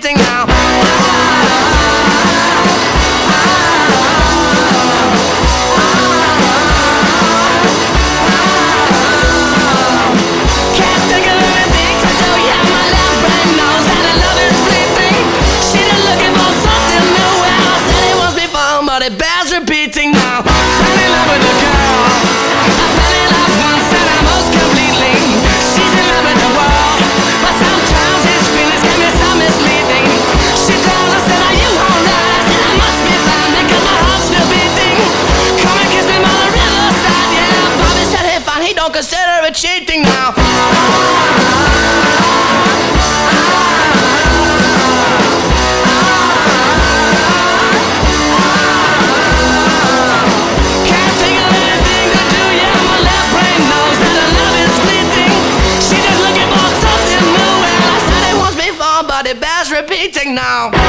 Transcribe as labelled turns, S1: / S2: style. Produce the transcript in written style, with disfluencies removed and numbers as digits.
S1: repeating now. Can't think of anything to do, yeah, my left brain knows that her love is fleeting. She's just looking for something new, well, I said it once before, but it bears repeating now. Fell in love with a girl, I fell in love once and I most completely. She's in love with the world, but sometimes his feelings can be so misleading. She tells us that are you alright? I said I must be fine because my heart's still beating. Come and kiss me by the riverside, yeah. Bobby said hey fine, he don't consider it cheating now. Can't think of anything to do, yeah, my left brain knows that her love is fleeting. She's just looking for something new, well, I said it once before, but it bears repeating now.